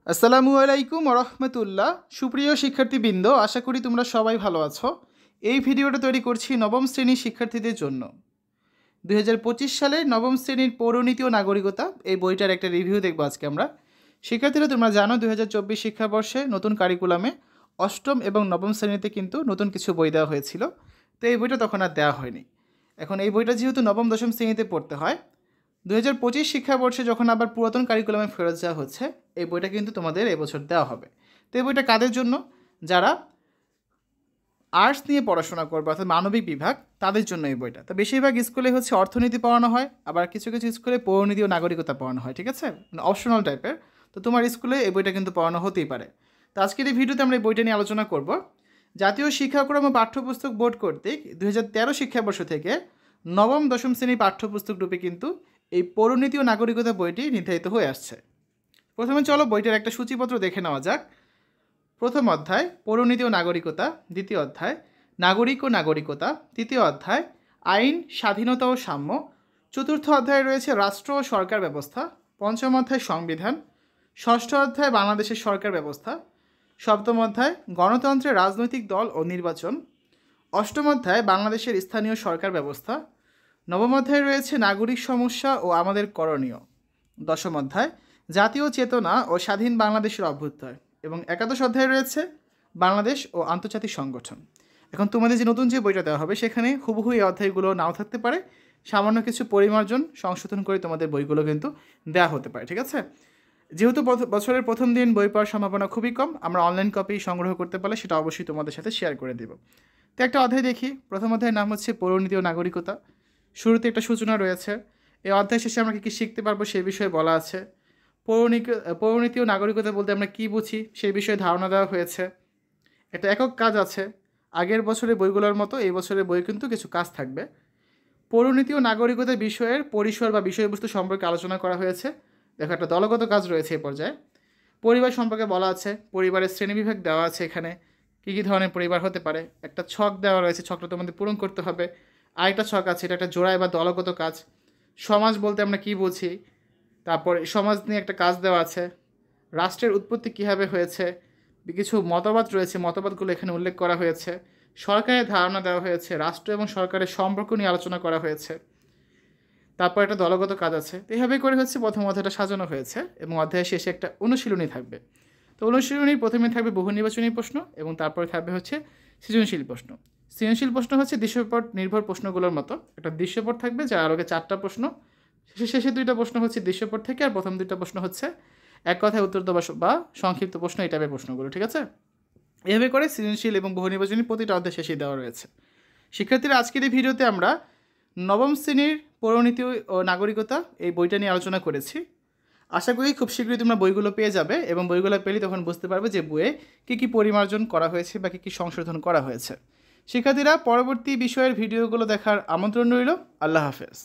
আসসালামু আলাইকুম রহমতুল্লাহ। সুপ্রিয় শিক্ষার্থীবৃন্দ, আশা করি তোমরা সবাই ভালো আছো। এই ভিডিওটা তৈরি করছি নবম শ্রেণীর শিক্ষার্থীদের জন্য। 2025 সালে নবম শ্রেণীর পৌরনীতি ও নাগরিকতা এই বইটার একটা রিভিউ দেখবো আজকে আমরা। শিক্ষার্থীরা তোমরা জানো 2024 শিক্ষাবর্ষে নতুন কারিকুলামে অষ্টম এবং নবম শ্রেণীতে কিন্তু নতুন কিছু বই দেওয়া হয়েছিল। তো এই বইটা তখন আর দেওয়া হয়নি। এখন এই বইটা যেহেতু নবম দশম শ্রেণীতে পড়তে হয়, 2025 শিক্ষাবর্ষে যখন আবার পুরাতন কারিকুলামে ফেরত যাওয়া হচ্ছে, এই বইটা কিন্তু তোমাদের এবছর দেওয়া হবে। তো এই বইটা কাদের জন্য? যারা আর্টস নিয়ে পড়াশোনা করবে, অর্থাৎ মানবিক বিভাগ, তাদের জন্য এই বইটা। তো বেশিরভাগ স্কুলে হচ্ছে অর্থনীতি পড়ানো হয়, আবার কিছু কিছু স্কুলে পৌরনীতি ও নাগরিকতা পড়ানো হয়, ঠিক আছে, অপশনাল টাইপের। তো তোমার স্কুলে এই বইটা কিন্তু পড়ানো হতেই পারে। তো আজকের এই ভিডিওতে আমরা এই বইটা নিয়ে আলোচনা করব। জাতীয় শিক্ষাক্রম ও পাঠ্যপুস্তক বোর্ড কর্তৃক 2013 শিক্ষাবর্ষ থেকে নবম দশম শ্রেণী পাঠ্যপুস্তক রূপে কিন্তু এই পৌরনীতি ও নাগরিকতা বইটি নির্ধারিত হয়ে আসছে। প্রথমে চলো বইটার একটা সূচিপত্র দেখে নেওয়া যাক। প্রথম অধ্যায় পৌরনীতি ও নাগরিকতা, দ্বিতীয় অধ্যায় নাগরিক ও নাগরিকতা, তৃতীয় অধ্যায় আইন, স্বাধীনতা ও সাম্য, চতুর্থ অধ্যায়ে রয়েছে রাষ্ট্র ও সরকার ব্যবস্থা, পঞ্চম অধ্যায় সংবিধান, ষষ্ঠ অধ্যায় বাংলাদেশের সরকার ব্যবস্থা, সপ্তম অধ্যায় গণতন্ত্রের রাজনৈতিক দল ও নির্বাচন, অষ্টম অধ্যায় বাংলাদেশের স্থানীয় সরকার ব্যবস্থা, নবম অধ্যায়ে রয়েছে নাগরিক সমস্যা ও আমাদের করণীয়, দশম অধ্যায় জাতীয় চেতনা ও স্বাধীন বাংলাদেশের অভ্যুদয়, এবং একাদশ অধ্যায়ে রয়েছে বাংলাদেশ ও আন্তর্জাতিক সংগঠন। এখন তোমাদের যে নতুন যে বইটা দেওয়া হবে সেখানে হুবহু এই অধ্যায়গুলো নাও থাকতে পারে, সামান্য কিছু পরিমার্জন সংশোধন করে তোমাদের বইগুলো কিন্তু দেওয়া হতে পারে, ঠিক আছে। যেহেতু বছরের প্রথম দিন বই পাওয়ার সম্ভাবনা খুবই কম, আমরা অনলাইন কপি সংগ্রহ করতে পারলে সেটা অবশ্যই তোমাদের সাথে শেয়ার করে দেব। তো একটা অধ্যায় দেখি। প্রথম অধ্যায়ের নাম হচ্ছে পৌরনীতি ও নাগরিকতা। শুরুতে একটা সূচনা রয়েছে। এই অধ্যায় শেষে আমরা কী শিখতে পারবো সেই বিষয়ে বলা আছে। পৌরনীতি ও নাগরিকতা বলতে আমরা কী বুঝি সেই বিষয়ে ধারণা দেওয়া হয়েছে। একটা একক কাজ আছে। আগের বছরের বইগুলোর মতো এই বছরের বই কিন্তু কিছু কাজ থাকবে। পৌরনীতি ও নাগরিকতা বিষয়ের পরিসর বা বিষয়বস্তু সম্পর্কে আলোচনা করা হয়েছে। দেখো, একটা দলগত কাজ রয়েছে এই পর্যায়ে। পরিবার সম্পর্কে বলা আছে, পরিবারের শ্রেণীবিভাগ দেওয়া আছে, এখানে কী কী ধরনের পরিবার হতে পারে। একটা ছক দেওয়া রয়েছে, ছকটা তোমাদের পূরণ করতে হবে। আরেকটা ছক আছে, এটা একটা জোড়ায় বা দলগত কাজ। সমাজ বলতে আমরা কী বুঝি, তারপর সমাজ নিয়ে একটা কাজ দেওয়া আছে। রাষ্ট্রের উৎপত্তি কীভাবে হয়েছে, কিছু মতবাদ রয়েছে, মতবাদগুলো এখানে উল্লেখ করা হয়েছে। সরকারের ধারণা দেওয়া হয়েছে, রাষ্ট্র এবং সরকারের সম্পর্ক নিয়ে আলোচনা করা হয়েছে। তারপর একটা দলগত কাজ আছে। এইভাবে করে হচ্ছে প্রথম অধ্যায়টা সাজানো হয়েছে, এবং অধ্যায়ের শেষে একটা অনুশীলনী থাকবে। তো অনুশীলনীর প্রথমে থাকবে বহু নির্বাচনী প্রশ্ন, এবং তারপরে থাকবে হচ্ছে সৃজনশীল প্রশ্ন। সৃজনশীল প্রশ্ন হচ্ছে দৃশ্যপট নির্ভর প্রশ্নগুলোর মতো। একটা দৃশ্যপট থাকবে যার আলোকে 4টা প্রশ্ন, শেষে 2টা প্রশ্ন হচ্ছে দৃশ্যপট থেকে, আর প্রথম 2টা প্রশ্ন হচ্ছে এক কথায় উত্তর দেওয়া বা সংক্ষিপ্ত প্রশ্ন, এই টাইপের প্রশ্নগুলো, ঠিক আছে। এভাবে করে সৃজনশীল এবং বহু নির্বাচনী প্রতিটা অধ্যায় শেষে দেওয়া রয়েছে। শিক্ষার্থীরা, আজকের এই ভিডিওতে আমরা নবম শ্রেণীর পৌরনীতি ও নাগরিকতা এই বইটা নিয়ে আলোচনা করেছি। আশা করি খুব শীঘ্রই তোমরা বইগুলো পেয়ে যাবে, এবং বইগুলো পেলে তখন বুঝতে পারবে যে বইয়ে কী কী পরিমার্জন করা হয়েছে বা কী কী সংশোধন করা হয়েছে। শিক্ষার্থীরা, পরবর্তী বিষয়ের ভিডিওগুলো দেখার আমন্ত্রণ রইল। আল্লাহ হাফেজ।